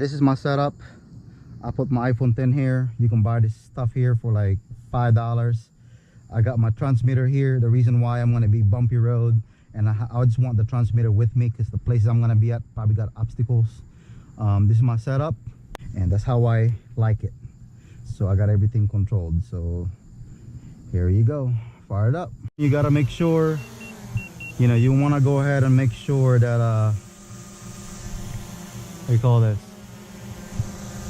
this is my setup. I put my iPhone 10 here. You can buy this stuff here for like $5. I got my transmitter here. The reason why I'm gonna be bumpy road, and I just want the transmitter with me because the places I'm gonna be at probably got obstacles. This is my setup, and that's how I like it. So I got everything controlled. So here you go, fire it up. You gotta make sure, you know, you want to go ahead and make sure that what do you call this,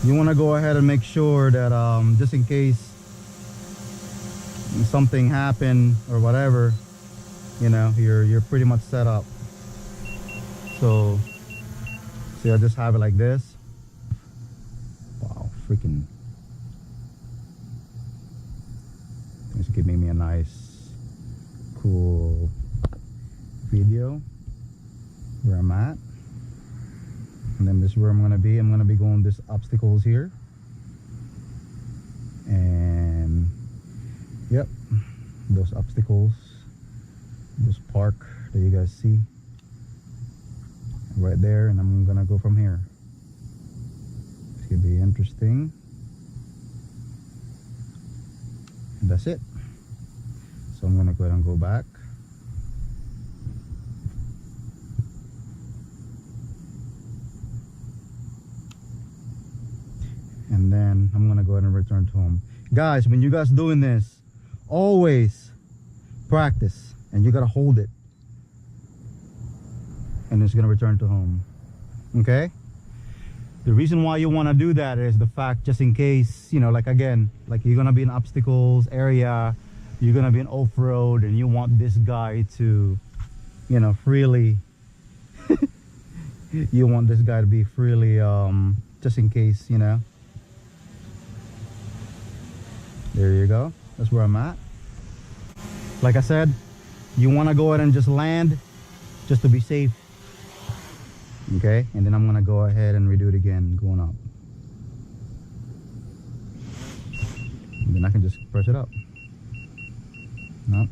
you want to go ahead and make sure that just in case something happen or whatever, you know, you're pretty much set up. So see, I just have it like this. Wow, freaking, it's giving me a nice cool video where I'm at. And then this is where I'm gonna be. I'm gonna be going this obstacles here. And yep, those obstacles, this park that you guys see right there, and I'm gonna go from here. It's gonna be interesting. And that's it. So I'm gonna go ahead and go back. And then I'm gonna go ahead and return to home. Guys, when you guys doing this, always practice, and you gotta hold it, and it's gonna return to home. Okay, the reason why you want to do that is the fact, just in case, you know, like again, like you're gonna be in obstacles area, you're gonna be in off-road, and you want this guy to, you know, freely you want this guy to be freely, just in case, you know. There you go, that's where I'm at. Like I said, you want to go ahead and just land just to be safe. Okay, and then I'm gonna go ahead and redo it again, going up, and then I can just press it up. Up.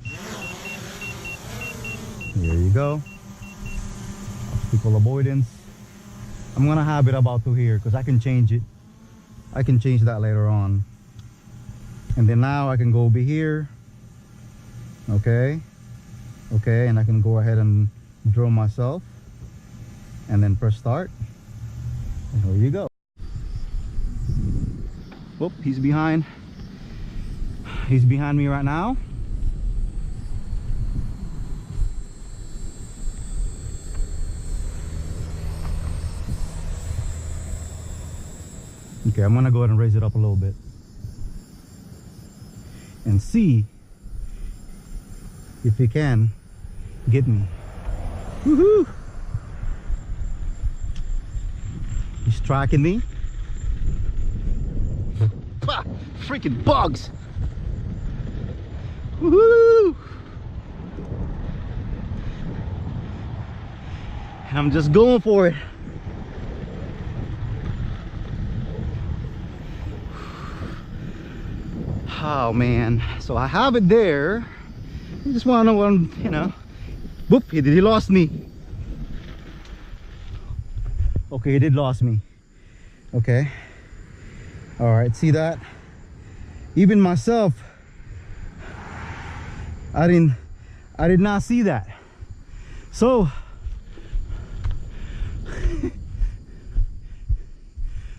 There you go, obstacle avoidance. I'm gonna have it about to here because I can change it. I can change that later on. And then now I can go over here. Okay, and I can go ahead and draw myself, and then press start, and there you go. Whoop, he's behind me right now. Okay, I'm gonna go ahead and raise it up a little bit and see if he can get me. Woohoo! He's tracking me. Bah, freaking bugs! Woohoo! And I'm just going for it. Oh man, so I have it there. I just want to know what I'm, you know. Boop, he lost me. Okay, he did lost me. Okay, all right, see that? Even myself, I did not see that. So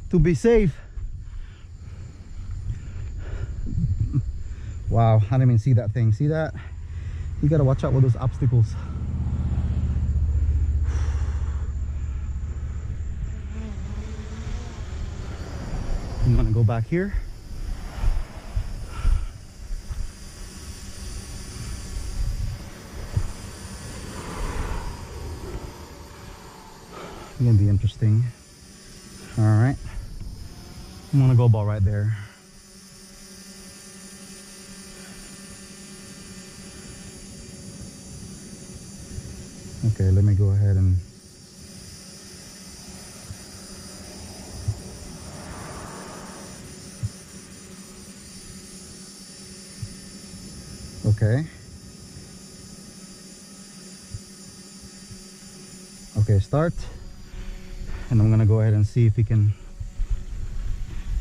to be safe, wow, I didn't even see that thing. See that? You gotta watch out with those obstacles. I'm gonna go back here. It's gonna be interesting. All right, I'm gonna go about right there. Okay, let me go ahead and okay, start, and I'm gonna go ahead and see if he can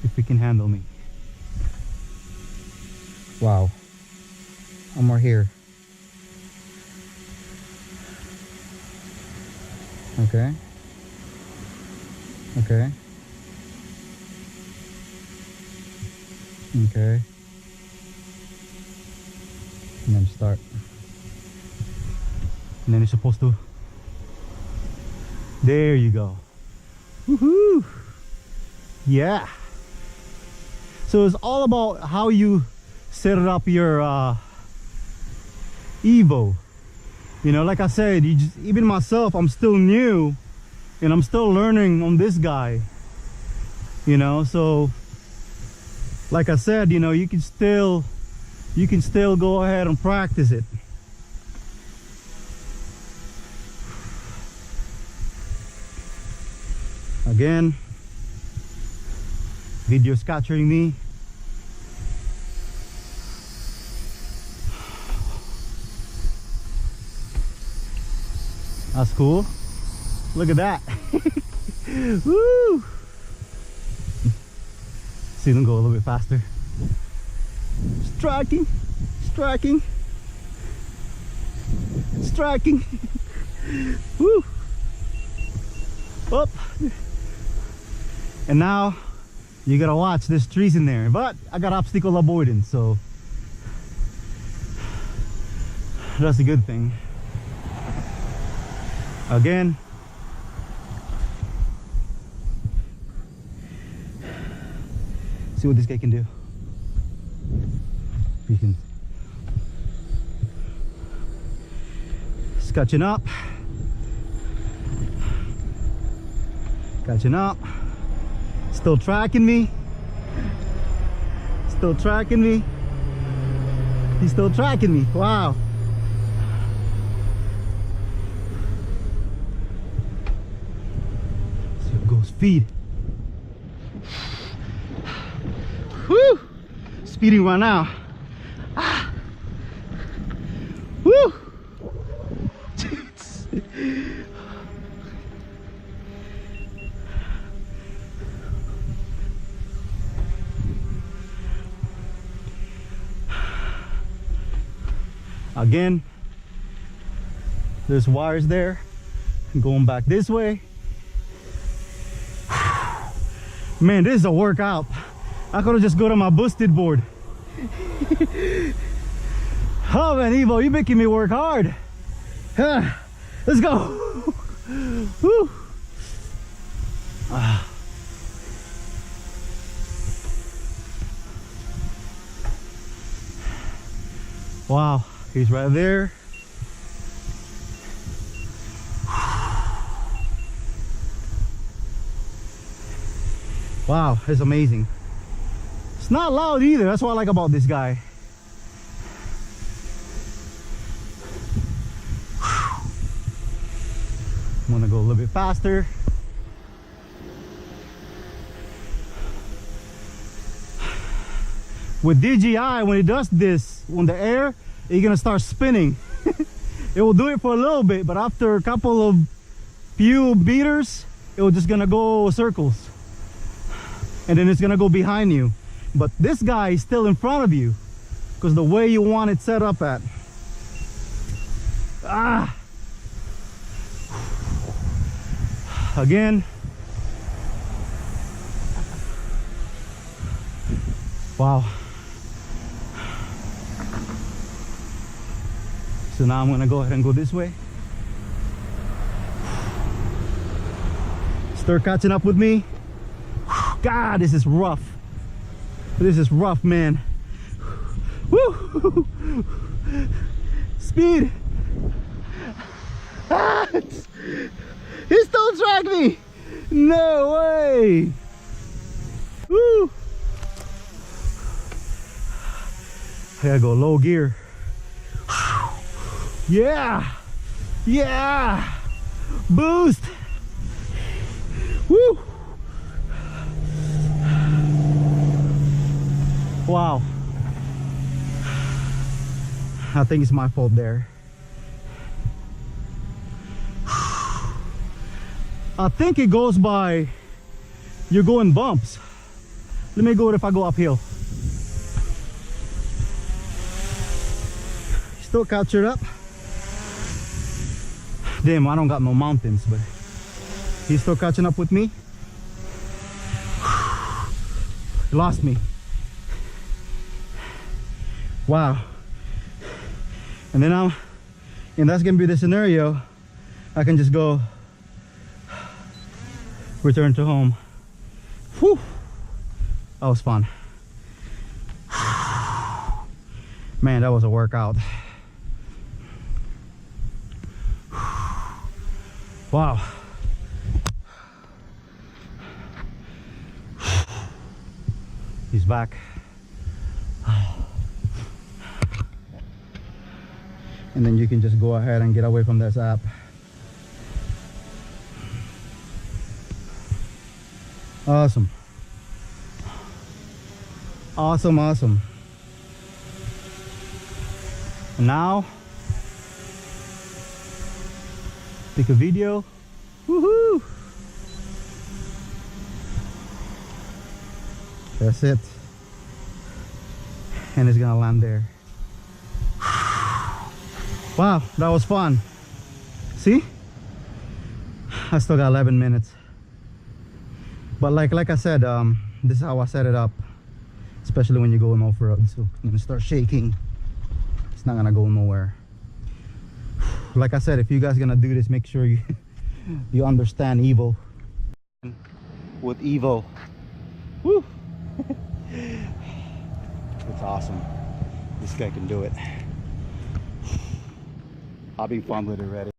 if it can handle me. Wow. I'm right here. Okay. Okay. Okay. And then start. And then you're supposed to. There you go. Woohoo! Yeah. So it's all about how you set it up your EVO. You know, like I said, you just, even myself, I'm still new and I'm still learning on this guy. You know, so like I said, you know, you can still go ahead and practice it. Again, video's capturing me. That's cool. Look at that. Woo! See them go a little bit faster. Striking, striking, striking. Woo! Up. And now you gotta watch, there's trees in there, but I got obstacle avoidance, so that's a good thing. Again, see what this guy can do. You can catching up, catching up. Still tracking me. Still tracking me. He's still tracking me. Wow. So it goes speed. Woo! Speeding right now. Ah. Woo! Again, there's wires there going back this way. Man, this is a workout. I could have just go to my boosted board. Oh man, Evo, you're making me work hard. Let's go. Woo. Wow. He's right there. Wow, it's amazing. It's not loud either. That's what I like about this guy. I'm gonna go a little bit faster. With DJI, when it does this, when the air, you're gonna start spinning. It will do it for a little bit, but after a couple of few meters, it will just gonna go circles, and then it's gonna go behind you. But this guy is still in front of you because the way you want it set up at. Again. Wow. So now I'm gonna go ahead and go this way. Start catching up with me. God, this is rough. This is rough, man. Woo! Speed. He still tracked me. No way. Woo! I gotta go low gear. Yeah, yeah, boost. Woo! Wow. I think it's my fault there. I think it goes by you're going bumps. Let me go if I go uphill. Still captured up. Damn, I don't got no mountains, but he's still catching up with me. He lost me. Wow. And then and that's gonna be the scenario. I can just go return to home. Whew. That was fun. Man, that was a workout. Wow. He's back. And then you can just go ahead and get away from this app. Awesome. Awesome, awesome. And now take a video. Woohoo! That's it. And it's gonna land there. Wow, that was fun. See? I still got 11 minutes. But like I said, this is how I set it up. Especially when you're going off-road. So I'm gonna start shaking. It's not gonna go nowhere. Like I said, if you guys gonna do this, make sure you understand EVO. With EVO. Woo! It's awesome. This guy can do it. Having fun with it already.